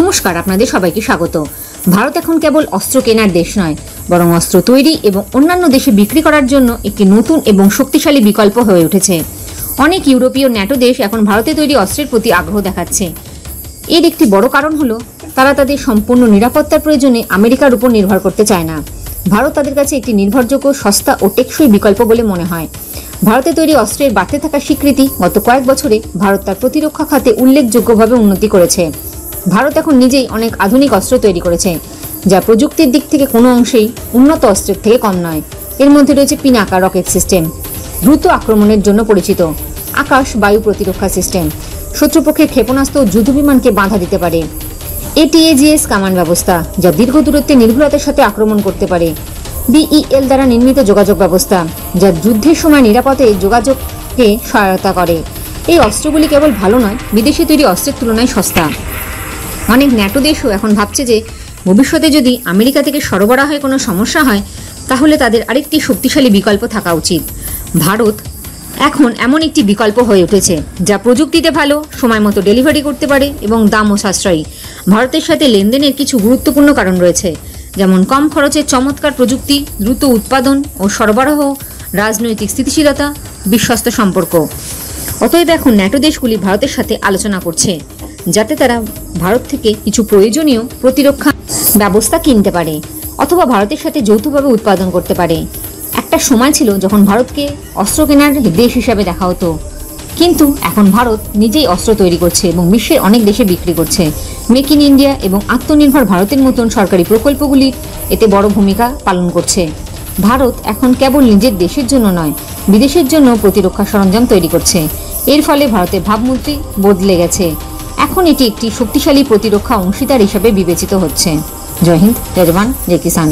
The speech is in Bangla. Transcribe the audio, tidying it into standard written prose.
নমস্কার, আপনাদের সবাইকে স্বাগত। ভারত এখন কেবল অস্ত্র কেনার দেশ নয়, বরং অস্ত্র তৈরি এবং অন্যান্য দেশে বিক্রি করার জন্য একটি নতুন এবং শক্তিশালী বিকল্প হয়ে উঠেছে। অনেক ইউরোপীয় ন্যাটো দেশ এখন ভারতে তৈরি অস্ত্রের প্রতি আগ্রহ দেখাচ্ছে। এর একটি বড় কারণ হলো তারা তাদের সম্পূর্ণ নিরাপত্তার প্রয়োজনে আমেরিকার উপর নির্ভর করতে চায় না। ভারত তাদের কাছে একটি নির্ভরযোগ্য, সস্তা ও টেকসই বিকল্প বলে মনে হয়। ভারতে তৈরি অস্ত্রের বাড়তে থাকা স্বীকৃতি গত কয়েক বছরে ভারত তার প্রতিরক্ষা খাতে উল্লেখযোগ্যভাবে উন্নতি করেছে। ভারত এখন নিজেই অনেক আধুনিক অস্ত্র তৈরি করেছে, যা প্রযুক্তির দিক থেকে কোনো অংশেই উন্নত অস্ত্রের থেকে কম নয়। এর মধ্যে রয়েছে পিনাকা রকেট সিস্টেম, দ্রুত আক্রমণের জন্য পরিচিত; আকাশ বায়ু প্রতিরক্ষা সিস্টেম, শত্রুপক্ষের ক্ষেপণাস্ত্র ও যুদ্ধবিমানকে বাধা দিতে পারে; ATAGS কামান ব্যবস্থা, যা দীর্ঘ দূরত্বে নির্ভুলতার সাথে আক্রমণ করতে পারে; BEL দ্বারা নির্মিত যোগাযোগ ব্যবস্থা, যা যুদ্ধের সময় নিরাপদে যোগাযোগকে সহায়তা করে। এই অস্ত্রগুলি কেবল ভালো নয়, বিদেশি তৈরি অস্ত্রের তুলনায় সস্তা। অনেক ন্যাটো দেশও এখন ভাবছে যে ভবিষ্যতে যদি আমেরিকা থেকে সরবরাহে কোনো সমস্যা হয়, তাহলে তাদের আরেকটি শক্তিশালী বিকল্প থাকা উচিত। ভারত এখন এমন একটি বিকল্প হয়ে উঠেছে যা প্রযুক্তিতে ভালো, সময় মতো ডেলিভারি করতে পারে এবং দামও সাশ্রয়ী। ভারতের সাথে লেনদেনের কিছু গুরুত্বপূর্ণ কারণ রয়েছে, যেমন কম খরচের চমৎকার প্রযুক্তি, দ্রুত উৎপাদন ও সরবরাহ, রাজনৈতিক স্থিতিশীলতা, বিশ্বস্ত সম্পর্ক। অতএব এখন ন্যাটো দেশগুলি ভারতের সাথে আলোচনা করছে যাতে তারা ভারত থেকে কিছু প্রয়োজনীয় প্রতিরক্ষা ব্যবস্থা কিনতে পারে অথবা ভারতের সাথে যৌথভাবে উৎপাদন করতে পারে। একটা সময় ছিল যখন ভারতকে অস্ত্র কেনার দেশ হিসাবে দেখা হতো, কিন্তু এখন ভারত নিজেই অস্ত্র তৈরি করছে এবং বিশ্বের অনেক দেশে বিক্রি করছে। মেক ইন ইন্ডিয়া এবং আত্মনির্ভর ভারতের মতন সরকারি প্রকল্পগুলি এতে বড় ভূমিকা পালন করছে। ভারত এখন কেবল নিজের দেশের জন্য নয়, বিদেশের জন্য প্রতিরক্ষা সরঞ্জাম তৈরি করছে। এর ফলে ভারতের ভাবমূর্তি বদলে গেছে। এখন এটি একটি শক্তিশালী প্রতিরক্ষা অংশীদার হিসাবে বিবেচিত হচ্ছে। জয় হিন্দ, জয় জওয়ান, জয় কিষান।